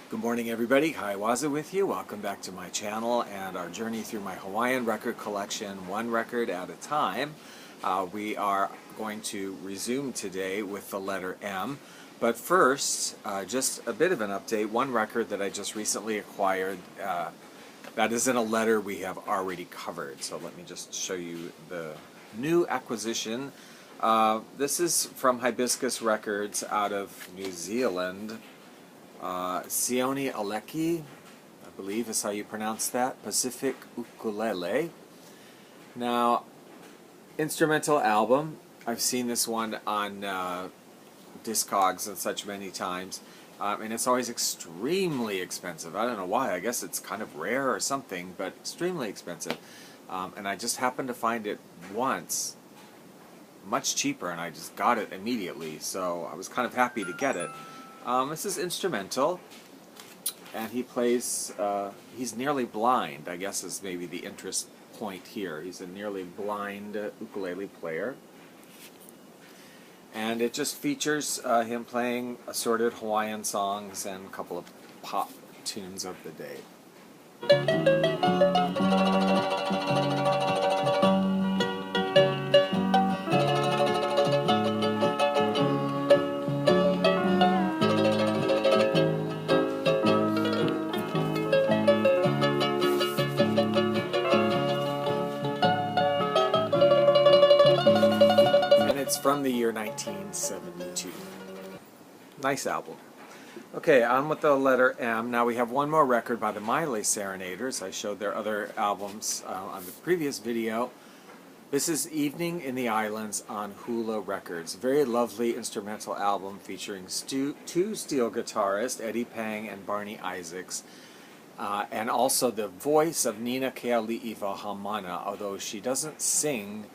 Good morning, everybody. Kaiwaza with you. Welcome back to my channel and our journey through my Hawaiian record collection, one record at a time. We are going to resume today with the letter M. But first, just a bit of an update. One record that I just recently acquired that is in a letter we have already covered. So let me just show you the new acquisition. This is from Hibiscus Records out of New Zealand. Sione Aleki, I believe is how you pronounce that, Pacific Ukulele. Now, instrumental album. I've seen this one on Discogs and such many times, and it's always extremely expensive. I don't know why, I guess it's kind of rare or something, but extremely expensive. And I just happened to find it once, much cheaper, and I just got it immediately, so I was kind of happy to get it. This is instrumental, and he plays, he's nearly blind, I guess is maybe the interest point here. He's a nearly blind ukulele player. And it just features him playing assorted Hawaiian songs and a couple of pop tunes of the day. From the year 1972. Nice album. Okay, on with the letter M. Now we have one more record by the Maile Serenaders. I showed their other albums on the previous video. This is Evening in the Islands on Hula Records. Very lovely instrumental album featuring two steel guitarists, Eddie Pang and Barney Isaacs, and also the voice of Nina Kealiiwahamana, although she doesn't sing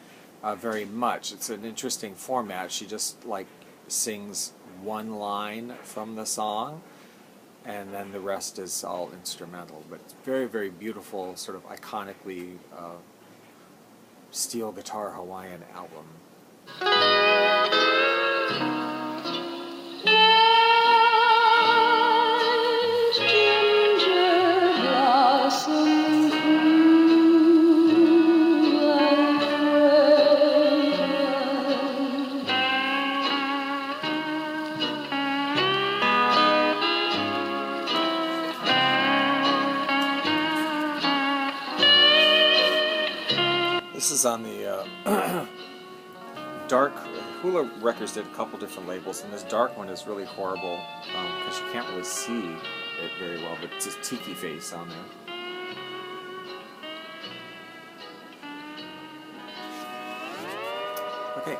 very much. It's an interesting format. She just like sings one line from the song, and then the rest is all instrumental. But it's very, very beautiful, sort of iconically steel guitar Hawaiian album. This is on the dark. Hula Records did a couple different labels, and this dark one is really horrible because you can't really see it very well, but it's a tiki face on there. Okay.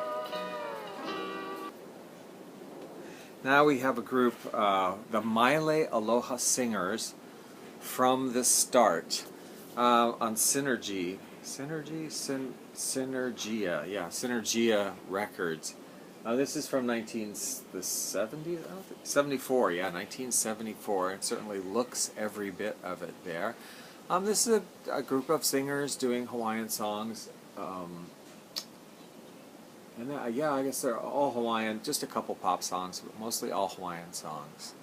Now we have a group, the Maile Aloha Singers from the start on Synergia, yeah, Synergia Records. This is from 1970s, 74, yeah, 1974. It certainly looks every bit of it there. This is a group of singers doing Hawaiian songs, and yeah, I guess they're all Hawaiian, just a couple pop songs, but mostly all Hawaiian songs.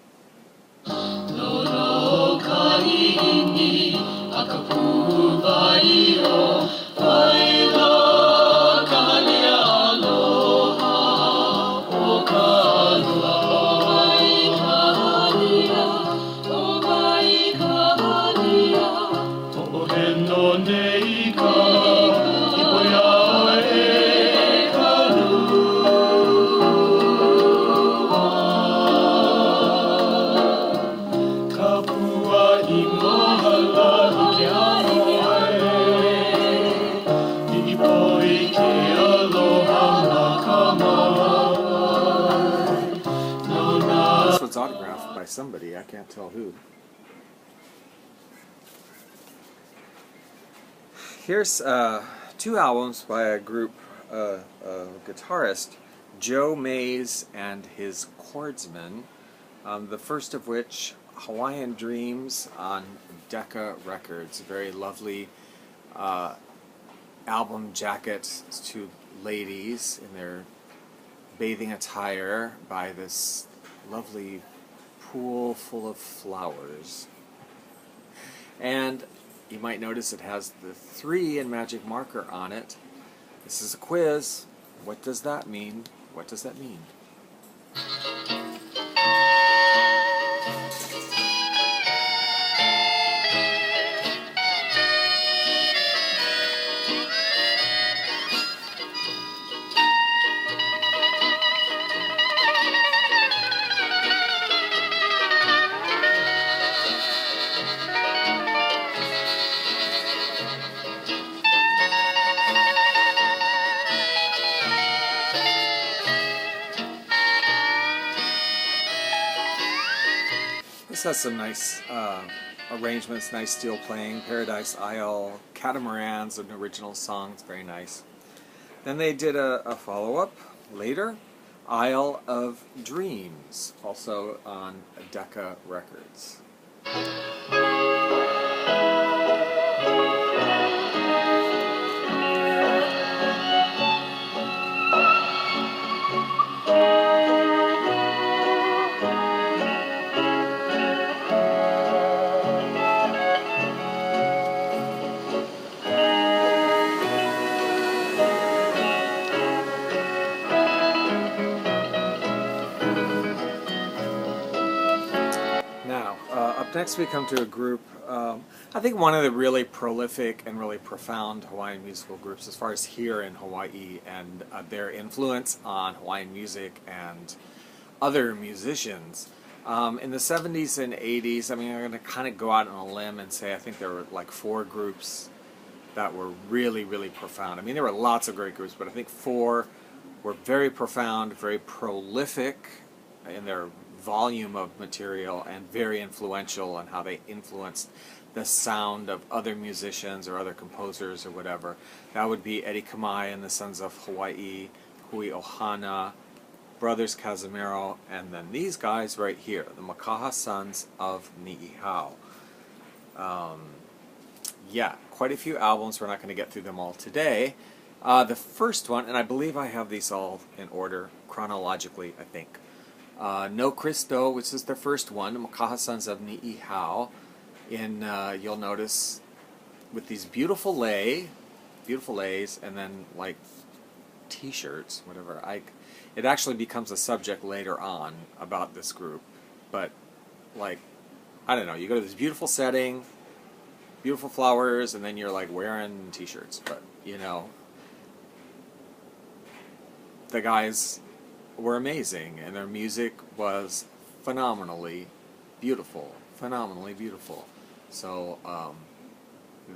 Autographed by somebody, I can't tell who. Here's two albums by a group, a guitarist, Joe Maize and his Cordsmen. The first of which, Hawaiian Dreams on Decca Records. Very lovely album jacket. Two ladies in their bathing attire by this lovely pool full of flowers. And you might notice it has the 3 in magic marker on it. This is a quiz. What does that mean? What does that mean? This has some nice arrangements, nice steel playing, Paradise Isle, Catamarans, an original song, it's very nice. Then they did a follow-up later, Isle of Dreams, also on Decca Records. Up next we come to a group, I think one of the really prolific and really profound Hawaiian musical groups as far as here in Hawaii, and their influence on Hawaiian music and other musicians. In the 70s and 80s, I mean, I'm going to kind of go out on a limb and say I think there were like 4 groups that were really, really profound. I mean, there were lots of great groups, but I think 4 were very profound, very prolific in their volume of material, and very influential in how they influenced the sound of other musicians or other composers or whatever. That would be Eddie Kamai and the Sons of Hawaii, Hui Ohana, Brothers Casimiro, and then these guys right here, the Makaha Sons of Niihau. Yeah, quite a few albums. We're not going to get through them all today. The first one, and I believe I have these all in order chronologically, I think. No Cristo, which is their first one, Makaha Sons of Niihau, in, you'll notice, with these beautiful lays, and then, like, t-shirts, whatever. It actually becomes a subject later on about this group, but, like, I don't know, you go to this beautiful setting, beautiful flowers, and then you're, like, wearing t-shirts, but, you know, the guys were amazing, and their music was phenomenally beautiful. So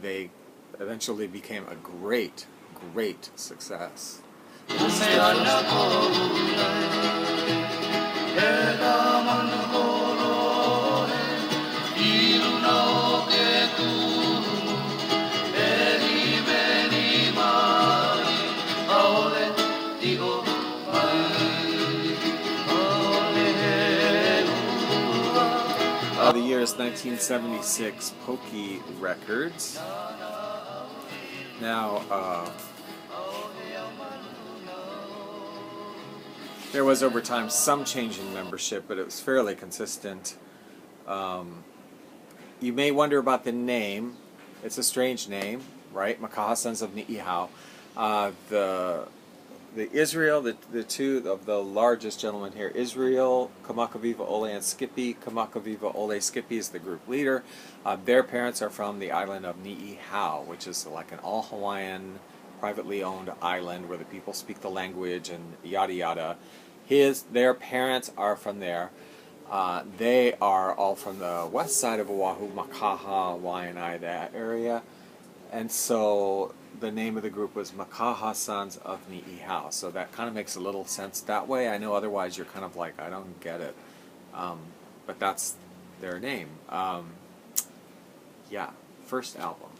they eventually became a great success. The year is 1976, Pokey Records. Now, there was over time some change in membership, but it was fairly consistent. You may wonder about the name. It's a strange name, right? Makaha Sons of Niihau. The Israel, the two of the largest gentlemen here, Israel, Kamakaviva Ole, and Skippy. Kamakaviva Ole, Skippy is the group leader. Their parents are from the island of Niihau, which is like an all-Hawaiian, privately owned island where the people speak the language and yada yada. Their parents are from there. They are all from the west side of Oahu, Makaha, Waianae, that area. And so the name of the group was Makaha Sons of Niihau. So that kind of makes a little sense that way. I know otherwise you're kind of like, I don't get it. But that's their name. Yeah, first album.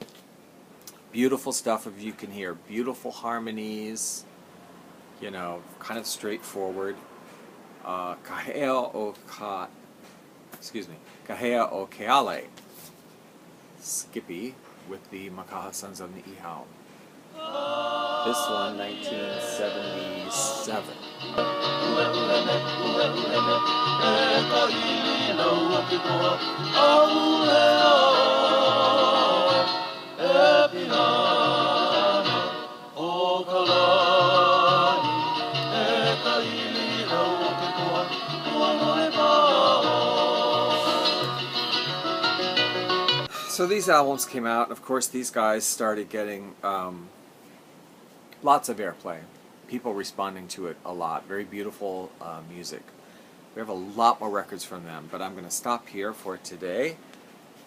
Beautiful stuff, if you can hear. Beautiful harmonies. You know, kind of straightforward. Kahea o Keale. Skippy with the Makaha Sons of Niihau. This one, 1977. So these albums came out, and of course these guys started getting lots of airplay. People responding to it a lot. Very beautiful music. We have a lot more records from them, but I'm going to stop here for today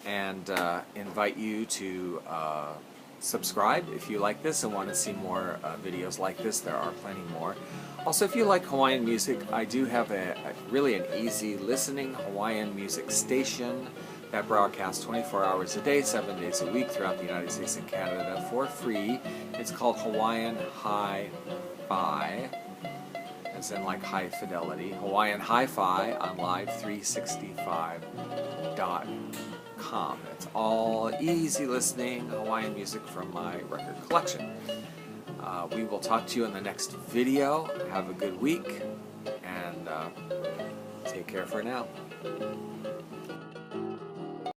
and invite you to subscribe if you like this and want to see more videos like this. There are plenty more. Also, if you like Hawaiian music, I do have really an easy listening Hawaiian music station that broadcasts 24 hours a day, 7 days a week throughout the United States and Canada for free. It's called Hawaiian Hi-Fi, as in like high fidelity. Hawaiian Hi-Fi on live365.com. It's all easy listening Hawaiian music from my record collection. We will talk to you in the next video. Have a good week, and take care for now.